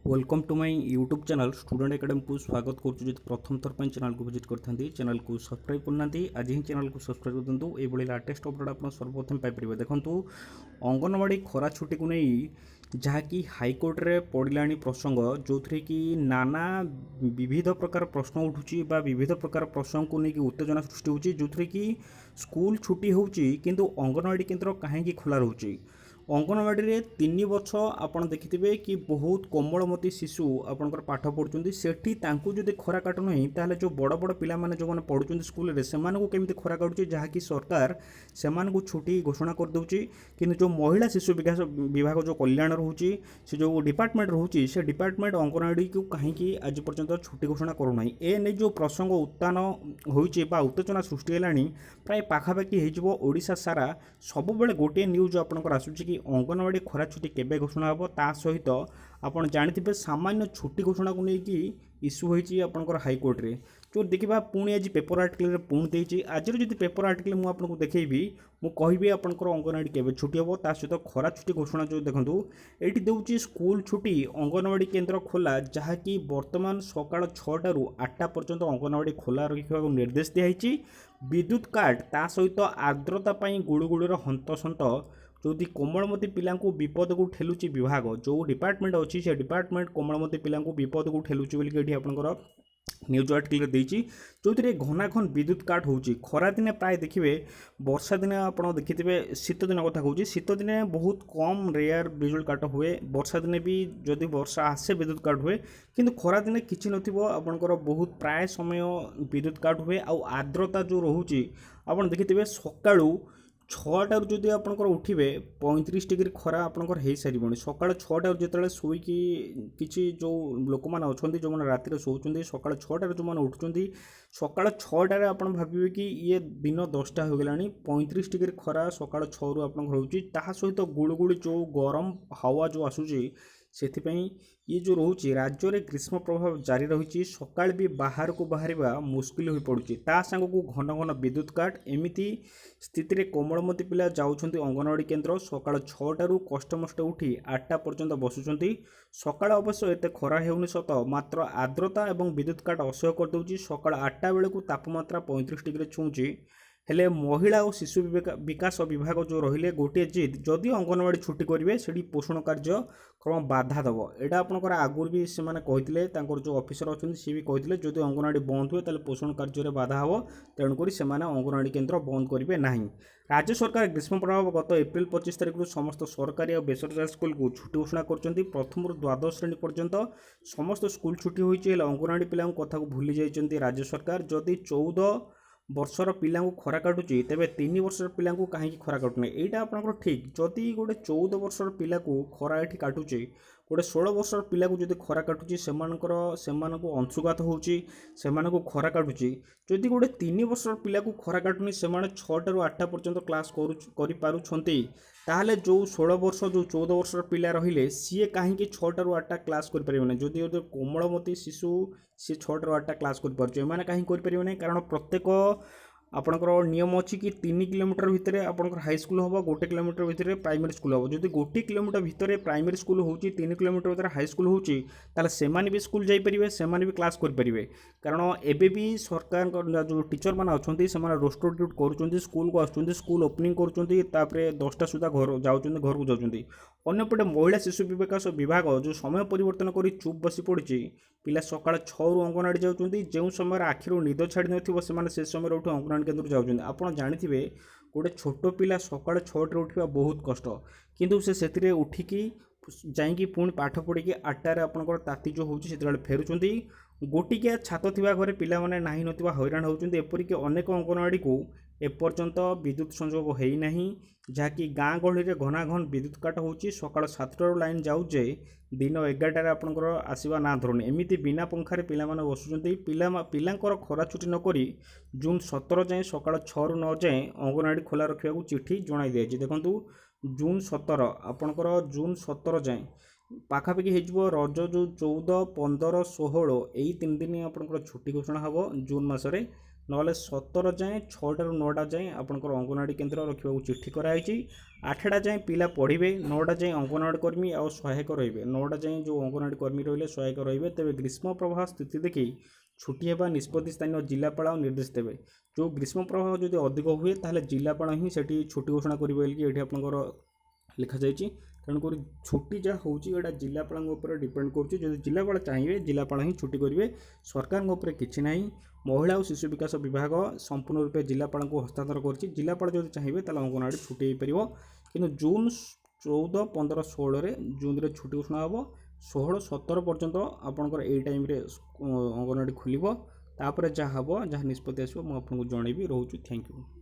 Welcome to my YouTube channel student academy को स्वागत करुँ जो प्रथम थर पर चैनल को विजिट करते चैनल को सब्सक्राइब करना आज ही चैनल को सब्सक्राइब कर दिंतु ये लाटेस्ट अपडेट आप सर्वप्रथम पाइपर देखो अंगनवाड़ी खरा छुट्टी को नहीं जहाँकि हाइकोर्ट रे पड़ा प्रसंग जो थी कि नाना विविध प्रकार प्रश्न उठुची विविध प्रकार प्रसंग को लेकिन उत्तेजना सृष्टि होची जो थी कि स्कूल छुट्टी होची किंतु अंगनवाड़ी केन्द्र कहीं खोला रोचे अंगनवाड़ी रे 3 वर्ष आपण देखिथिबे कि बहुत कोमलमती शिशु आपणकर पाठ पढ़ुचंदी सेठी तांकु जदि खरा काटु नहीं ताहले जो बड़ बड़ पिला माने जो माने पढ़ुचंदी स्कूल रे सेमानकु केमिति खरा काटुची जहाँकि सरकार सेमानकु छुट्टी घोषणा कर दउची किंतु जो महिला शिशु विकास विभाग जो कल्याण रहउची से जो डिपार्टमेंट रहउची से डिपार्टमेंट अंगनवाड़ी को कहीं आज पर्यंत छुट्टी घोषणा करूना ए नै जो प्रसंग उत्तान होइची बा उत्तेजना सृष्टि हेलानी प्राय पाखापाखि हो ओडिशा सारा सब बेले गोटे न्यूज आपनकर आसुची कि अंगनवाड़ी खरा छुट्टी केबे घोषणा हो ता सहित आपण जानिथिबे सामान्य छुट्टी घोषणा को लेकिन इश्यू होइची आपनकर हाईकोर्ट रे जो देखा पुणी आज पेपर आर्टिकल पुणी देती आज जब पेपर आर्टिकल मुझे आपको देखी मुझे कहि आपंकर अंगनवाड़ी केबे छुट्टी हम ता सहित खरा छुट्टी घोषणा जो देखूँ ये दूसरी स्कूल छुट्टी अंगनवाड़ी केन्द्र खोला जहाँकि बर्तमान सकाल 6टा ରୁ 8टा पर्यंत अंगनवाड़ी खोला रखा निर्देश दिखाई विद्युत काट ता सहित आर्द्रता गुड़गुड़ीर हंतसंत जो कोमलमती पिला विपद को ठेलुची विभाग जो डिपार्टमेंट अच्छी से डिपार्टमेंट कोमलमती पिला विपद को ठेलुची बोलिक आपंकर न्यूज आर्टिकल देती जो घनाघन विद्युत काट होची खरा दिने प्राय देखिए वर्षा दिने आप देखिथे शीत दिन कथा कहूँ शीत दिने बहुत कम रेयर बिजुली काट हुए वर्षा दिने भी जदि वर्षा आसे विद्युत काट हुए किंतु खरा दिने किसी नथिबो आपनकर बहुत प्राय समय विद्युत काट हुए आउ आर्द्रता जो रोचे आप देखिथे सकाळू 6टा जदि आपंकर उठे 35 डिग्री खरा आपंकर हो सारी सकाल 6टा जो शोकी किसी जो लोक मैंने अच्छा जो मैंने राति शोचुं सकाल 6टा जो मैंने उठुं सकाल 6टार आप भावे कि ये दिन 10टा हो गला 35 डिग्री खरा सकाल 6 रू आप सहित गुड़गुड़ी जो गरम हावा जो आसूची से ये जो रोचे राज्य में ग्रीष्म प्रभाव जारी रही सकाल भी बाहर को बाहर मुस्किल हो पड़ुची ता सांग को घन घन विद्युत काट एमती स्थित में कोमलमती पिला जाउछंती अंगनवाड़ी केन्द्र सकाल 6टा ରୁ कष्टमष्ट उठी 8टा पर्यंत बसुंट सकाल अवश्य एत खरा होनी सत मात्र आर्द्रता और विद्युत काट असह्य करदे सकाल 8टा बेलू तापमात्रा 35 डिग्री छुँची हेले महिला और शिशु विकास विभाग जो रहिले गोटे जिद जदि अंगनवाड़ी छुट्टी करेंगे से पोषण कार्यक्रम बाधा दब यहाँ आपंकर आगुरी भी से कहते जो ऑफिसर अच्छा सी भी कहते जदि अंगनवाड़ी बंद हुए पोषण कार्य बाधा हम तेणुक से अंगनवाड़ी केन्द्र बंद करेंगे ना राज्य सरकार ग्रीष्म प्रभाव गत एप्रिल 25 तारिख समस्त सरकारी और बेसरकारी स्कूल को छुट्टी घोषणा कर प्रथम ରୁ द्वादश श्रेणी पर्यंत समस्त स्कूल छुट्टी होती अंगनवाड़ी पिला कथा को भूली जाइए राज्य सरकार जदि 14 वर्षर पिला खरा काटुची तेरे 3 वर्षर पिला कहीं खरा काटुना यहाँ आपंकर ठीक जदि गोटे 14 वर्षर पिला खरा ये काटुचे गोटे 16 वर्षर पिला जब खरा काटुची से अंशुघात होची खरा काटुची जदि गोटे 3 वर्षर पिला खरा काटुनी से 6टा ରୁ 8टा पर्यंत क्लास करुँच ताहले जो 16 वर्ष जो 14 वर्षर पिला रहिले सी कहीं 6टा ରୁ 8टा क्लास करें जदि कोमलमती शिशु सी 6टा ରୁ 8टा क्लास करें कहीं करें कारण प्रत्येक आपंकर नियम अच्छी कि 3 किलोमीटर भितर आपंकर हाईस्कल हम 1 किलोमीटर भितर प्राइमरी स्कूल हम जब 1 किलोमीटर भितर प्राइमरी स्कूल हो 3 किलोमीटर भितर हाईस्कल होने भी स्कूल जापरेंगे से भी क्लास करेंगे कारण एबे भी सरकार जो टीचर मैंने अच्छा से रोस्टर ड्यूट कर स्कूल को आसुँच स्कूल ओपनिंग कर 10टा सुधा घर घर को जाऊँच अन्यपटे महिला शिशु विकास विभाग जो समय परिवर्तन कर चुप बसी पड़ी पिला सकाल 6 ରୁ अंगनवाड़ी जाऊँच जो समय आखिर निद छाड़ी न से समय उठ अंगनवाड़ी केन्द्र जाऊँच आपड़ जाथे गोटे छोट पिला सकाल 6 उठा बहुत कष्ट किंतु से उठिकी जाइकी पुणी पाठ पढ़ी 8टार आपंकर ताती जो होती फेरुंच गोटिकिया छात थिबा घरे पिला माने नाही नथिबा हैरान होउचंदी एपरिक अनेक अंगनवाड़ी को एपर्यंत विद्युत संयोग होई नाही जहाँकि गाँ गहली रे घनाघन विद्युत काट होची सकाळ 7टार लाइन जाऊ जे दिन 11टार आपंकर आसवा ना धरुनी एमिति बिना पंखारे पिला माने बसुचंदी पिलांकर खरा छुट्टी नकरी जून 17 जाए सकाळ 6 ରୁ 9 जाए अंगनवाड़ी खोला रखा चिठी जणाई दिया देखु जून 17 आपंकर जून 17 जाए पाखापाखि हो रज जो 14 15 16 यही 3 दिन आपंकर छुट्टी घोषणा हम जून मसरे नॉले 17 जाए 6टा ରୁ 9ଟା जाए आपणकर अंगनवाड़ी केन्द्र रखा चिठी कराई 8टा जाए पिला पढ़े 9टा जाए अंगनवाड़ी कर्मी आ सहायक रे 9टा जाए जो अंगनवाड़ी कर्मी रही सहायक रे तेज ग्रीष्म प्रवाह स्थिति देखी छुट्टी होगा निष्पत्ति स्थानीय जिलापाल निर्देश देवे जो ग्रीष्म प्रवाह जब अधिक हुए ताहले जिलापाल ही से छुट्टी घोषणा करेंगे ये आपंकर लिखा जाइए तेणुक छुट्टी जहाँ होगा जिलापाल डिपेंड कर जिलापाल चाहिए जिलापाल ही छुट्टी करेंगे सरकार किसी ना महिला और शिशु विकास विभाग संपूर्ण रूपे जिलापाल को हस्तांतर कर जिलापाल जो चाहिए अंगनवाड़ी छुट्टी हो पार कि जून 14, 15, 16 जून में छुट्टी घोषणा हम 16, 17 पर्यंत आपंकर यही टाइम अंगनवाड़ी खोल तापर जहाँ हम जहाँ निष्पत्ति आसो मुझे आपको जनइबी रोचु थैंक यू।